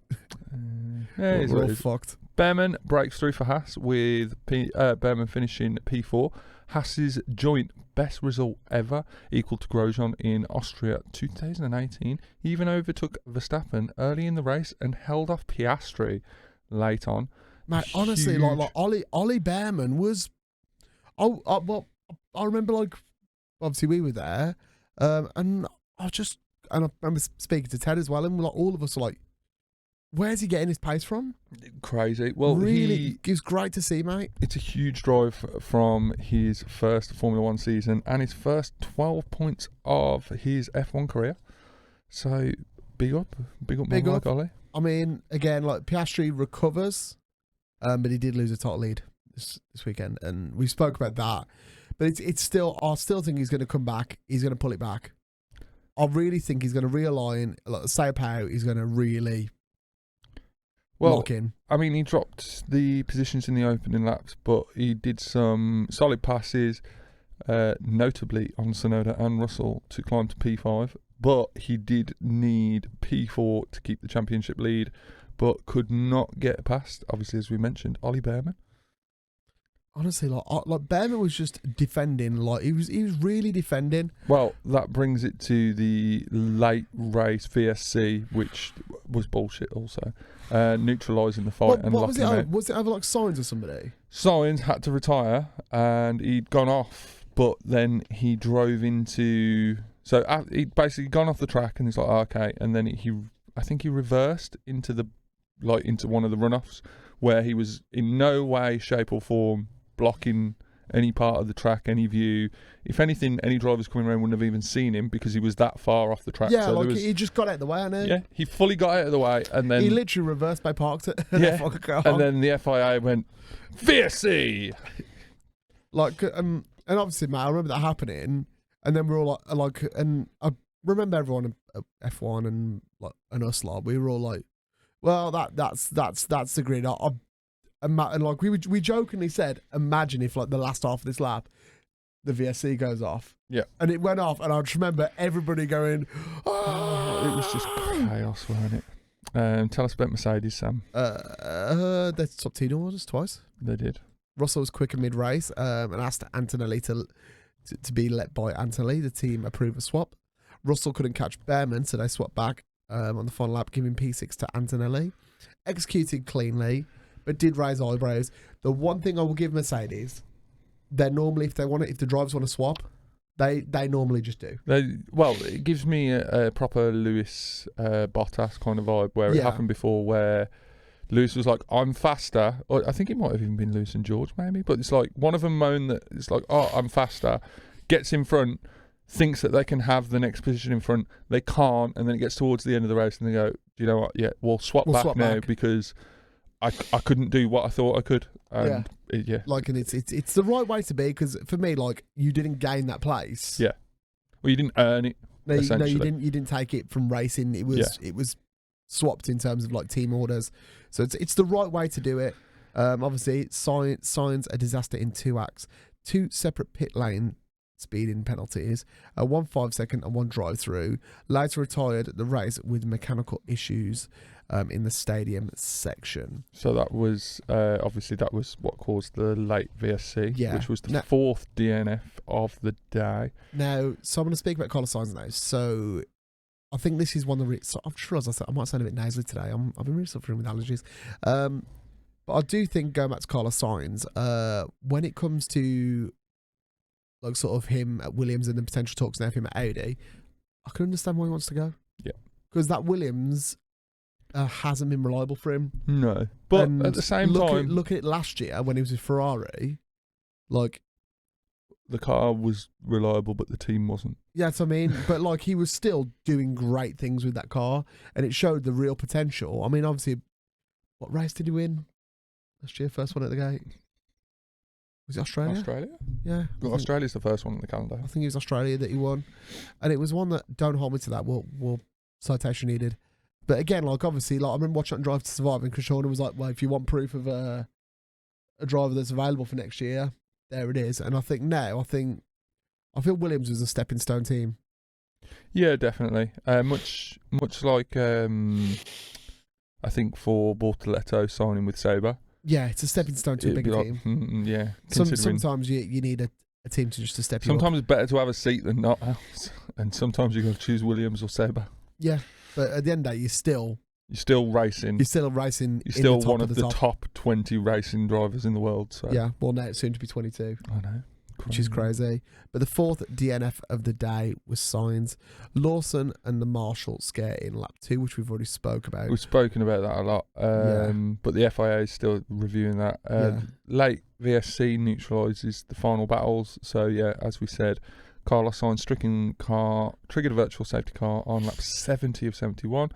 Yeah, we're all fucked. Behrmann breaks through for Haas with Behrmann finishing P4. Haas's joint best result ever, equal to Grosjean in Austria 2018. He even overtook Verstappen early in the race and held off Piastri late on. Mate, honestly, Huge. like Ollie Behrmann was. I remember, like, obviously we were there, and I remember speaking to Ted as well, and like all of us were like, "Where's he getting his pace from?" Crazy. Well, really, it was great to see, mate. It's a huge drive from his first Formula 1 season and his first 12 points of his F1 career. So, big up, Big up. Ollie. I mean, again, like Piastri recovers, but he did lose a title lead this weekend, and we spoke about that. But it's still, I still think he's going to come back. He's going to pull it back. I really think he's going to realign. Like, Sao Paulo, he's going to really lock in. I mean, he dropped the positions in the opening laps, but he did some solid passes, notably on Tsunoda and Russell, to climb to P5. But he did need P4 to keep the championship lead, but could not get past, obviously, as we mentioned, Ollie Behrmann. Honestly, like Behrmann was just defending. Like he was really defending. Well, that brings it to the late race VSC, which was bullshit also. Neutralising the fight and what locking was it? him Over, out. was it over like signs or somebody? Sainz had to retire and he'd gone off, but then he drove into... So he'd basically gone off the track and he's like, oh, okay. And then I think he reversed into one of the runoffs where he was in no way, shape or form blocking any part of the track, any view. If anything, any drivers coming around wouldn't have even seen him because he was that far off the track. Yeah, so like he just got out of the way, I know. Yeah, he fully got out of the way and then... He literally reversed by parked it. Yeah, and then the FIA went, VSC! Like, and obviously, mate, I remember that happening, and then we were all like, and I remember everyone at F1 and us lot, we were all like, well, that's the grid. And like we jokingly said, imagine if like the last half of this lap, the VSC goes off. Yeah, and it went off, and I just remember everybody going, oh! It was just chaos, wasn't it? Tell us about Mercedes, Sam. They stopped team orders twice. They did. Russell was quicker mid-race and asked Antonelli to be let by Antonelli. The team approved a swap. Russell couldn't catch Behrmann, so they swapped back on the final lap, giving P6 to Antonelli. Executed cleanly, but did raise eyebrows. The one thing I will give Mercedes, they're normally, if the drivers want to swap, they normally just do. It gives me a proper Lewis Bottas kind of vibe where it happened before, where Lewis was like, I'm faster. Or I think it might have even been Lewis and George maybe, but it's like one of them moan that it's like, oh, I'm faster, gets in front, thinks that they can have the next position in front, they can't, and then it gets towards the end of the race and they go, do you know what, yeah, we'll swap back now because I couldn't do what I thought I could. And like, and it's the right way to be, because for me, like, you didn't gain that place. Yeah. Well, you didn't earn it. No, you didn't take it from racing. It was swapped in terms of like team orders. So it's the right way to do it. Obviously, Sainz a disaster in 2 acts, 2 separate pit lane speeding penalties, 1 5-second and 1 drive-through. Later retired the race with mechanical issues in the stadium section. So that was obviously that was what caused the late VSC, which was the 4th DNF of the day. Now, so I'm going to speak about Carlos Sainz now. So I think this is one of the... So I've just realised I might sound a bit nasally today. I've been really suffering with allergies. But I do think, going back to Carlos Sainz, when it comes to like sort of him at Williams and the potential talks now of him at Audi, I can understand why he wants to go. Yeah. Because that Williams hasn't been reliable for him. No. But at the same time... Look at it last year when he was with Ferrari, like... The car was reliable, but the team wasn't. Yeah, that's what I mean. But like, he was still doing great things with that car, and it showed the real potential. I mean, obviously, what race did he win last year? First one at the gate. Was it Australia? Australia? Yeah. Well, Australia's the first one on the calendar. I think it was Australia that he won. And it was one that, don't hold me to that, well citation needed. But again, like, obviously, like, I remember watching Drive to Survive, and Krishna was like, well, if you want proof of a driver that's available for next year, there it is. And I think now, I feel Williams was a stepping stone team. Yeah, definitely. Much like I think for Bortoletto signing with Sauber, Yeah, it's a stepping stone to a it'd be bigger like, team. yeah. Considering Sometimes you need a team to just to step you up. sometimes it's better to have a seat than not else, and sometimes you got to choose Williams or Saber. Yeah, but at the end of the day, you're still racing. You're still racing. You're still in the top one of the top. top 20 racing drivers in the world. So Yeah, well, now it's soon to be 22, I know, which is crazy. But the fourth DNF of the day was Sainz, Lawson, and the Marshal scare in lap 2, which we've already spoke about. We've spoken about that a lot, but the FIA is still reviewing that. Late VSC neutralises the final battles. So yeah, as we said, Carlos Sainz triggered a virtual safety car on lap 70 of 71.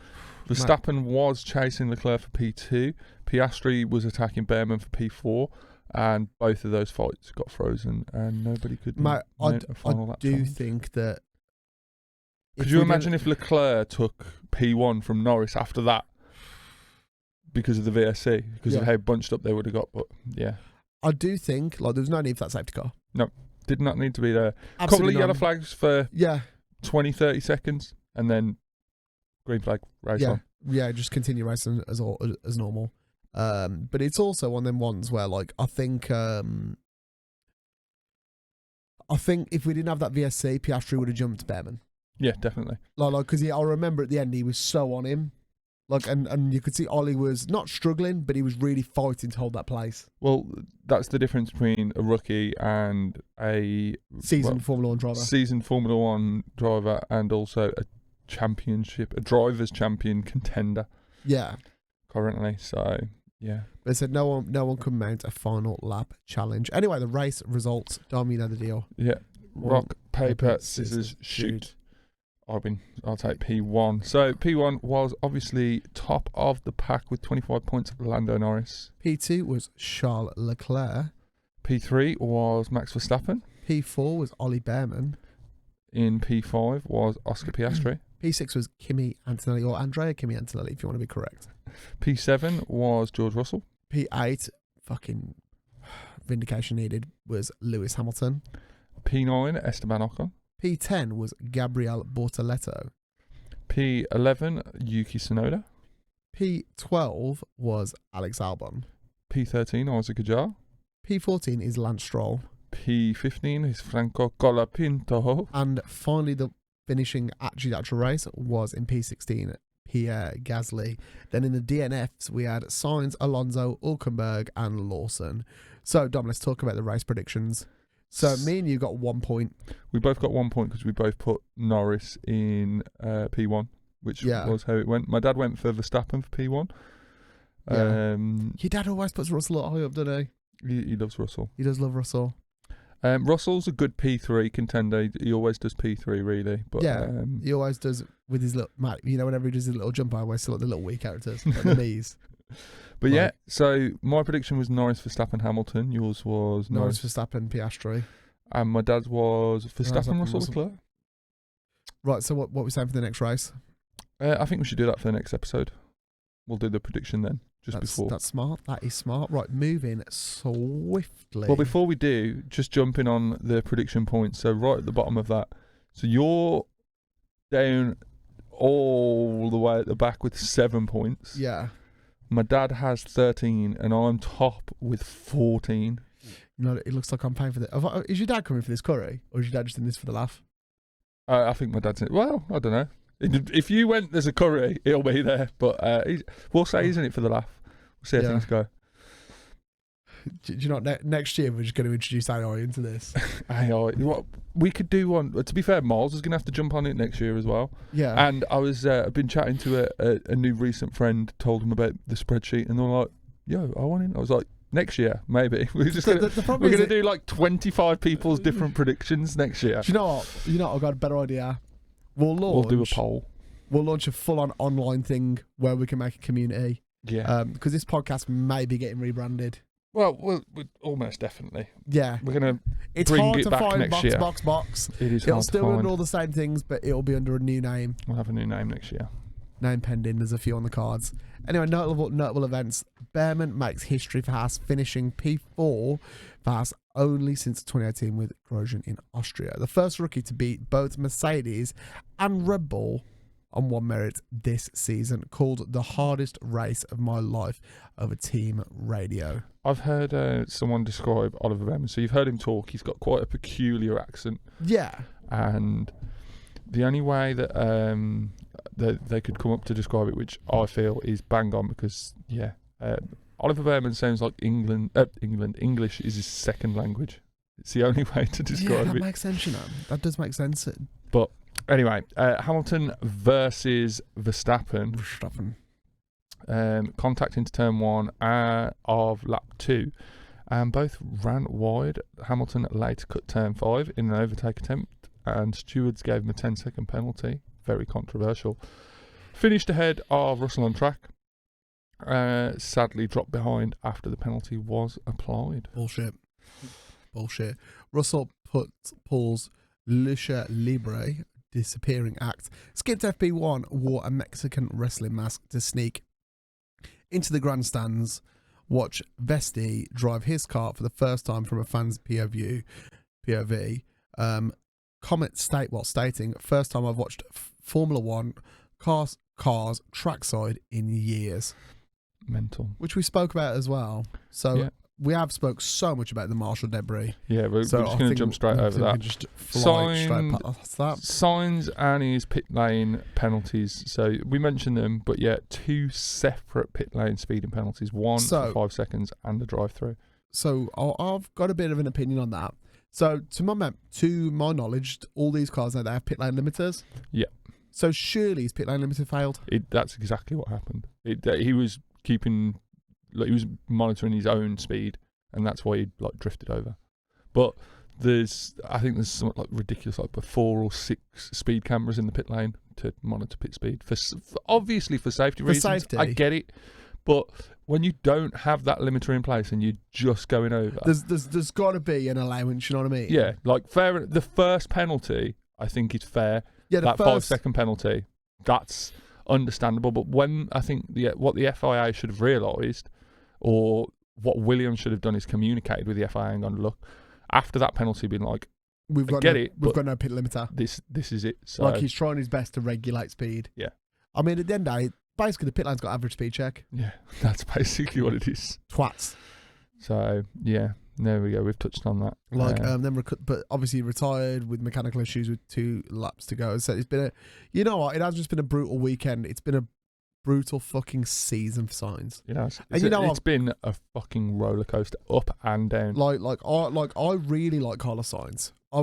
Verstappen was chasing Leclerc for P2. Piastri was attacking Behrmann for P4. And both of those fights got frozen, and nobody could Mate, make a final lap I do challenge. think that... Could you imagine if Leclerc took P1 from Norris after that because of the VSC, because of how bunched up they would have got? But yeah, I do think there was no need for that safety car. no, did not need to be there. Absolutely Couple of yellow none. flags for Yeah, 20, 30 seconds, and then green flag race on. yeah, just continue racing as normal. But it's also one of them ones where, I think if we didn't have that VSC, Piastri would have jumped Behrmann. Yeah, definitely. Because I remember at the end he was so on him, and you could see Ollie was not struggling, but he was really fighting to hold that place. Well, that's the difference between a rookie and a Seasoned Formula 1 driver. Seasoned Formula 1 driver, and also a driver's champion contender. Yeah. Currently, so yeah. They said no one could mount a final lap challenge. Anyway, the race results. Dom, you know the deal. Yeah. Rock, paper, scissors, shoot. I'll take P1. So P1 was obviously top of the pack with 25 points of Lando Norris. P2 was Charles Leclerc. P3 was Max Verstappen. P4 was Ollie Behrmann. In P5 was Oscar Piastri. P6 was Kimi Antonelli, or Andrea Kimi Antonelli, if you want to be correct. P7 was George Russell. P8, fucking vindication needed, was Lewis Hamilton. P9, Esteban Ocon. P10 was Gabriel Bortoleto. P11, Yuki Tsunoda. P12 was Alex Albon. P13, Isaac Ajah. P14 is Lance Stroll. P15 is Franco Colapinto. And finally, the finishing actual race was in P16, Pierre Gasly. Then in the DNFs, we had Sainz, Alonso, Hülkenberg, and Lawson. So, Dom, let's talk about the race predictions. So, me and you got 1 point. We both got 1 point because we both put Norris in P1, which was how it went. My dad went for Verstappen for P1. Yeah. Your dad always puts Russell high up, doesn't he? He loves Russell. He does love Russell. Russell's a good P3 contender. He always does P3, really. But he always does with his little, whenever he does his little jump, I always see the little wee characters, like the knees. But yeah, so my prediction was Norris, Verstappen, Hamilton. Yours was Norris, Verstappen, Piastri. And my dad's was Verstappen, Russell, Leclerc. Right, so what we're saying for the next race? I think we should do that for the next episode. We'll do the prediction then, before. That's smart. That is smart. Right, moving swiftly. Well, before we do, just jumping on the prediction points. So right at the bottom of that. So you're down all the way at the back with 7 points. Yeah. My dad has 13 and I'm top with 14. It looks like I'm paying for this. Is your dad coming for this curry? Or is your dad just in this for the laugh? I think my dad's in it. Well, I don't know. If you went, there's a curry, he'll be there. But we'll say he's in it for the laugh. We'll see how things go. Do you know, next year we're just going to introduce AI into this. AI. We could do one. To be fair, Miles is going to have to jump on it next year as well. Yeah. And I've been chatting to a new recent friend, told him about the spreadsheet, and they're like, yo, I want it. I was like, next year, maybe. We're going to do like 25 people's different predictions next year. Do you know what? I've got a better idea. We'll do a poll. We'll launch a full-on online thing where we can make a community. Yeah. Because this podcast may be getting rebranded. Well, we'll almost definitely. Yeah. We're going to bring hard it to back find next year. Box. It is It'll hard still to be find. under all the same things, but it'll be under a new name. We'll have a new name next year. Name pending. There's a few on the cards. Anyway, notable events. Behrmann makes history for Haas, finishing P4 for Haas only since 2018 with Grosjean in Austria. The first rookie to beat both Mercedes and Red Bull on one merit this season, called the hardest race of my life over team radio. I've heard someone describe Oliver Behrmann. So you've heard him talk. He's got quite a peculiar accent. Yeah. And the only way that they could come up to describe it, which I feel is bang on, because Oliver Behrmann sounds like English is his second language. It's the only way to describe that it. makes sense, you know. That does make sense. But anyway, Hamilton versus Verstappen. Contact into turn 1 of lap 2, and both ran wide. Hamilton later cut turn 5 in an overtake attempt, and stewards gave him a 10-second penalty. Very controversial. Finished ahead of Russell on track. Sadly dropped behind after the penalty was applied. Bullshit. Russell pulls lucha libre, disappearing act, skipped FP1, wore a Mexican wrestling mask to sneak into the grandstands, watch Vesti drive his car for the first time from a fan's POV. Stating, first time I've watched Formula One cars trackside in years. Mental. Which we spoke about as well. So we have spoke so much about the marshal debris. Yeah, we're just going to jump straight over that. Just fly straight past that. Sainz and his pit lane penalties. So we mentioned them, but 2 separate pit lane speeding penalties. One for 5 seconds and a drive-through. So I've got a bit of an opinion on that. So to my knowledge, all these cars now, they have pit lane limiters. Yeah. So surely his pit lane limiter failed. That's exactly what happened. He was he was monitoring his own speed, and that's why he drifted over. But I think there's something ridiculous, 4 or 6 speed cameras in the pit lane to monitor pit speed obviously for safety reasons. Safety. I get it, but when you don't have that limiter in place and you're just going over, there's got to be an allowance. You know what I mean? Yeah, fair. The first penalty, I think, is fair. Yeah, that 5-second penalty, that's understandable. But when I think what the FIA should have realised, or what Williams should have done, is communicated with the FIA and gone, look, after that penalty, being like, we've got no pit limiter. This is it. So, he's trying his best to regulate speed. Yeah. I mean, at the end of the day, basically the pit lane's got average speed check. Yeah, that's basically what it is. Twats. So there we go. We've touched on that. But obviously retired with mechanical issues with 2 laps to go. So it's been it has just been a brutal weekend. It's been a brutal fucking season for Sainz. It's been a fucking roller coaster, up and down. I really like Carlos Sainz. I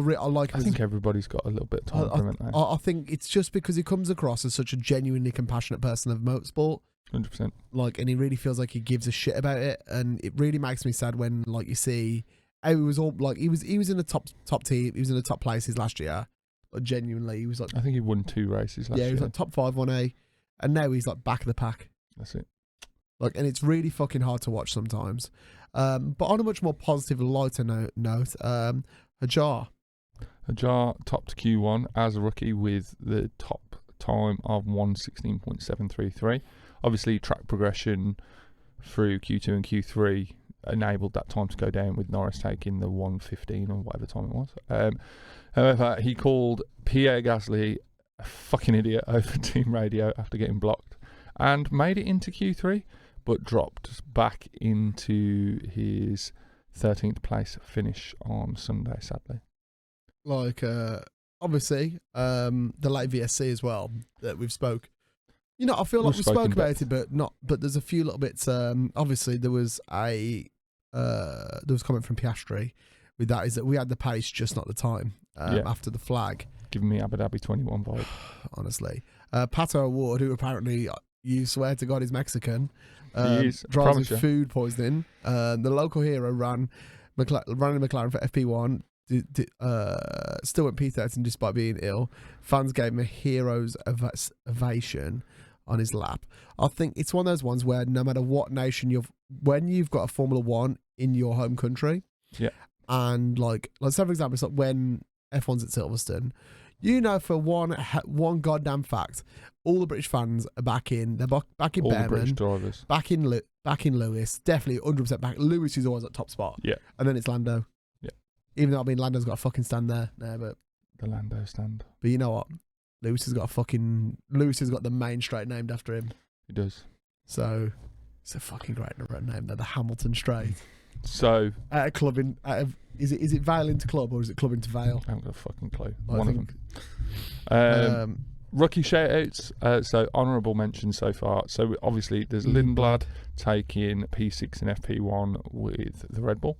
think everybody's got a little bit of time for him. I think it's just because he comes across as such a genuinely compassionate person of motorsport. 100%. And he really feels like he gives a shit about it, and it really makes me sad when you see how he was all he was in the top team, he was in the top places last year. Genuinely, he was I think he won 2 races last year. Yeah, he was top 5 1A, and now he's back of the pack. That's it. And it's really fucking hard to watch sometimes. But on a much more positive, lighter note, Hajar topped Q1 as a rookie with the top time of 1:16.733. Obviously, track progression through Q2 and Q3 enabled that time to go down, with Norris taking the 1:15 or whatever time it was. However, he called Pierre Gasly a fucking idiot over team radio after getting blocked, and made it into Q3, but dropped back into his 13th place finish on Sunday, sadly. Obviously, the late VSC as well that we've spoke. I feel like we spoke about it, but there's a few little bits. Obviously, there was comment from Piastri with that, is that we had the pace, just not the time after the flag. Giving me Abu Dhabi 21 vibe. Honestly. Pato Award, who apparently, you swear to God, is Mexican, he is. drives with food poisoning. The local hero ran in McLaren for FP1. Still went P13 despite being ill. Fans gave him a hero's ovation on his lap. I think it's one of those ones where no matter what nation when you've got a Formula One in your home country, and say for example, it's when F1's at Silverstone, for one goddamn fact, all the British fans are back in. They're back in all Behrmann, the British drivers, back in Lewis, definitely 100% back. Lewis is always at top spot, and then it's Lando. Even though Lando's got a fucking stand there, but the Lando stand. But you know what? Lewis has got the main straight named after him. He does. So it's a fucking great name. They're the Hamilton Straight. So At a club is it Vale into club or is it club into Vale? I haven't got a fucking clue. I One of think- them. Rookie shoutouts. So honourable mentions so far. So obviously there's Lindblad taking P6 and FP1 with the Red Bull.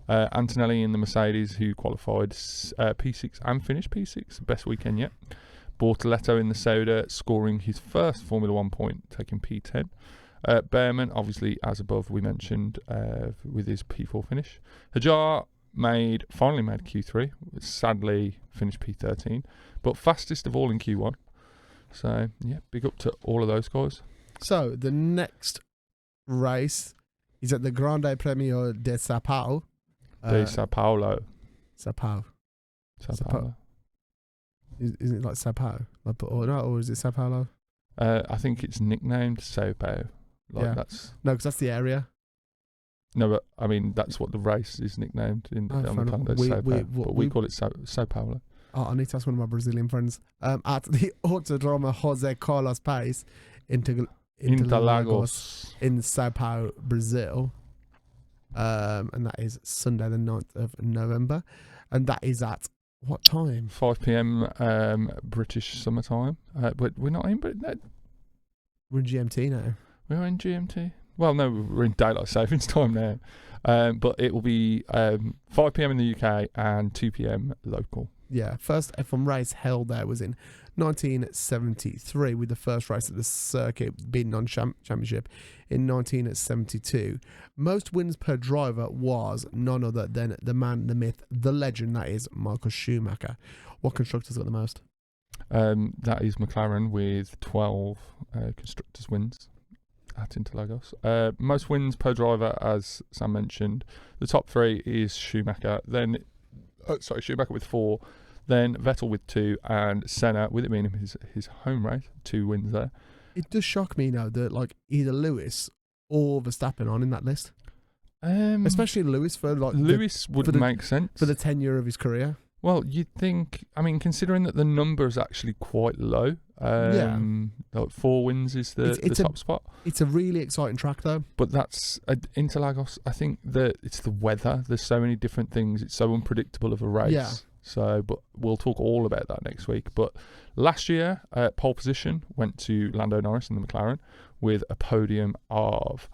Antonelli in the Mercedes, who qualified P6 and finished P6, best weekend yet. Bortoletto in the Soda, scoring his first Formula 1 point, taking P10. Behrmann, obviously, as above, we mentioned, with his P4 finish. Hajar finally made Q3, sadly finished P13, but fastest of all in Q1. So, yeah, big up to all of those guys. So the next race is at the Grande Premio de Sao Paulo. Sao Paulo. Sao Paulo. Sao Sao Paulo. Isn't it like Sao Paulo? Or is it Sao Paulo? I think it's nicknamed Sao Paulo. Yeah. That's No, because that's the area. no, but I mean that's what the race is nicknamed in Oh, on fair the enough. calendar. We- Sao we- Paulo, but we we- call it Sao Paulo. Oh, I need to ask one of my Brazilian friends. At the Autodromo Jose Carlos Paes Interlagos. in Sao Paulo, Brazil. And that is Sunday the 9th of November. And that is at what time? 5 p.m. British summertime. But we're not in. But no, We're in GMT now. we are in GMT. Well, no, we're in daylight savings time now. But it will be 5 p.m. in the UK and 2 p.m. local. Yeah, first F1 race held there was in 1973, with the first race at the circuit being non-championship in 1972. Most wins per driver was none other than the man, the myth, the legend, that is Michael Schumacher. What constructors got the most? That is McLaren with 12 constructors wins at Interlagos. Most wins per driver, as Sam mentioned. The top three is Schumacher, then Schumacher with 4, then Vettel with 2, and Senna, with it being his home race, 2 wins there. It does shock me now that like either Lewis or Verstappen on in that list, especially Lewis for like Lewis would for the- make sense. for the tenure of his career. Well, you'd think, I mean, considering that the number is actually quite low, like 4 wins is the It's a- top spot. It's a really exciting track though. But that's Interlagos. I think that it's the weather. There's so many different things. It's so unpredictable of a race. Yeah. So, but we'll talk all about that next week. But last year, pole position went to Lando Norris in the McLaren with a podium of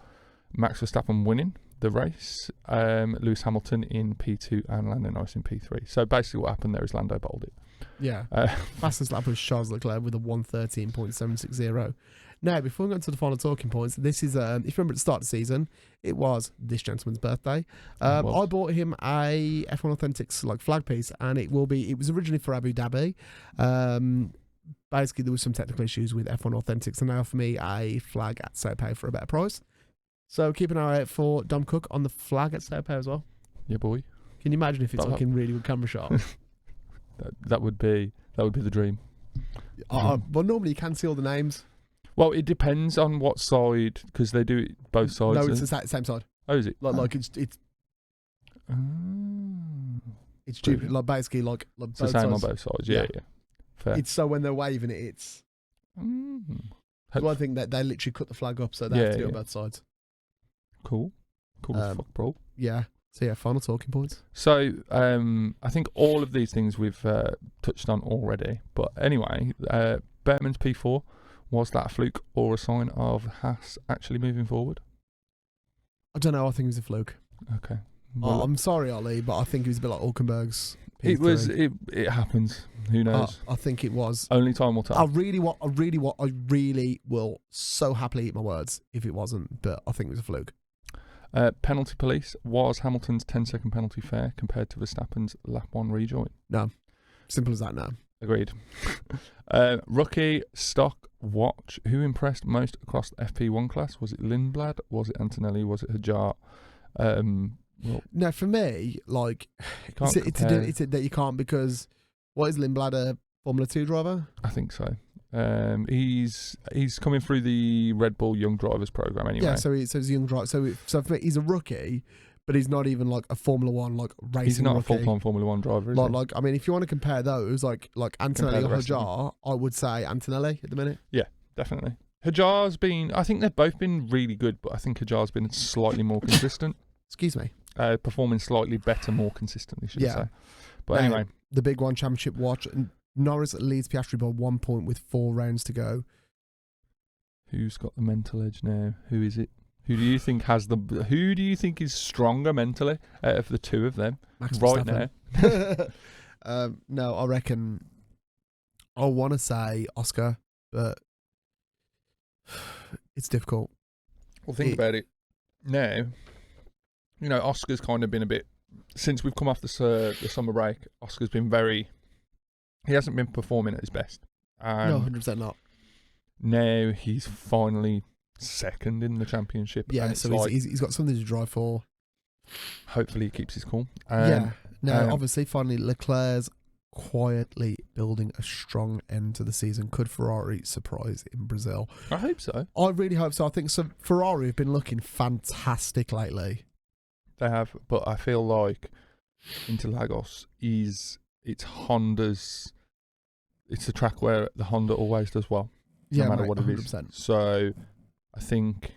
Max Verstappen winning the race, Lewis Hamilton in P2 and Lando Norris in P3. So basically what happened there is Lando bowled it. Yeah. Uh, Fastest lap was Charles Leclerc with a 1:13.760. Now, before we go into the final talking points, this is, if you remember at the start of the season, it was this gentleman's birthday. It was. I bought him a F1 Authentics like flag piece, and it was originally for Abu Dhabi. Basically, there was some technical issues with F1 Authentics, and they offered me a flag at Sao Paulo for a better price. So keep an eye out for Dom Cook on the flag at Sao Paulo as well. yeah, boy. Can you imagine if it's That- like in really good camera shot? That would be the dream. Well, normally you can see all the names. Well, it depends on what side, because they do it both sides. No, it's the same side. Oh, is it? Like it's Ah. it's stupid. Like basically like It's the both same on sides. both sides. Yeah, Yeah. yeah. Fair. It's so when they're waving it, it's one thing that they literally cut the flag up, so they have to do it on Yeah. both sides. Cool as Um, fuck, bro. Yeah. So yeah, final talking points. So I think all of these things we've touched on already. But anyway, Behrmann's P4, was that a fluke or a sign of Haas actually moving forward? I don't know. I think it was a fluke. Okay. Well, I'm sorry, Ollie, but I think it was a bit like Hulkenberg's. it was. P3. It happens. Who knows? I think it was. Only time will tell. I really will so happily eat my words if it wasn't, but I think it was a fluke. Penalty police, was Hamilton's 10-second penalty fair compared to Verstappen's lap 1 rejoin? Simple as that now. Agreed. Rookie stock watch. Who impressed most across the FP1 class? Was it Lindblad? Was it Antonelli? Was it Hajar? Well, No, for me, like you can't compare. it's that you can't, because what is Lindblad, a Formula 2 driver? I think so. He's coming through the Red Bull Young Drivers program anyway. Yeah, so he's a young driver. So for me, he's a rookie, but he's not even like a Formula One like racing. He's not rookie. a full-time Formula One driver, is he? Like, I mean, if you want to compare those, like Antonelli the or rest of Hajar, I would say Antonelli at the minute. Definitely. Hajar's been... I think they've both been really good, but I think Hajar's been slightly more consistent. Excuse me. Performing slightly better, more consistently, should I say. But anyway. The Big One Championship watch. Norris leads Piastri by 1 point with 4 rounds to go. Who's got the mental edge now? Who is it? Who do you think has the... Who do you think is stronger mentally out of the two of them Max right now? No, I reckon... I want to say Oscar, but it's difficult. Well, think about it. Now, you know, Oscar's kind of been a bit... Since we've come off the summer break, Oscar's been very... He hasn't been performing at his best. No, 100% not. Now he's finally second in the championship. Yeah, and so like, he's got something to drive for. hopefully he keeps his cool. Yeah. Now, obviously, finally, Leclerc's quietly building a strong end to the season. Could Ferrari surprise in Brazil? I hope so. I really hope so. I think Ferrari have been looking fantastic lately. They have, but I feel like Interlagos it's Honda's. It's a track where the Honda always does well, no matter what it 100%. is. So I think,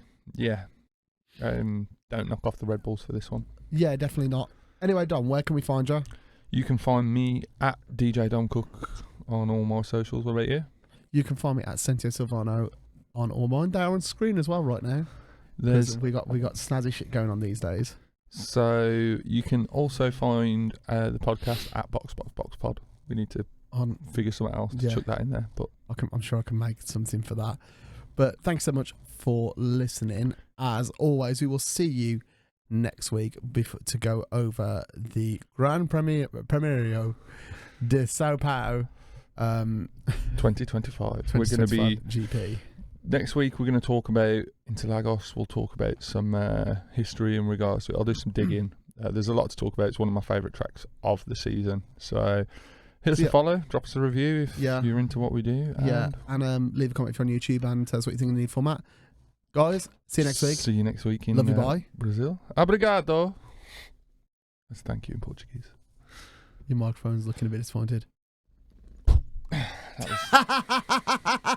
don't knock off the Red Bulls for this one. Yeah, definitely not. Anyway, Dom, where can we find you? You can find me at DJ Dom Cook on all my socials. What about you? You can find me at Sentio Silvano on all mine. They're on screen as well right now. We got snazzy shit going on these days. So you can also find the podcast at Pod. We need to figure something else to chuck that in there, but I'm sure I can make something for that. But thanks so much for listening. As always, we will see you next week to go over the Gran Premio de Sao Paulo 2025. We're going to be GP. Next week. We're going to talk about Interlagos. We'll talk about some history in regards to it. I'll do some digging. There's a lot to talk about. It's one of my favourite tracks of the season. So hit us a follow, drop us a review if you're into what we do. And leave a comment if you're on YouTube and tell us what you think of the new format. Guys, see you next week. See you next week in Love you, bye. Brazil. Obrigado. That's thank you in Portuguese. Your microphone's looking a bit disappointed. That was...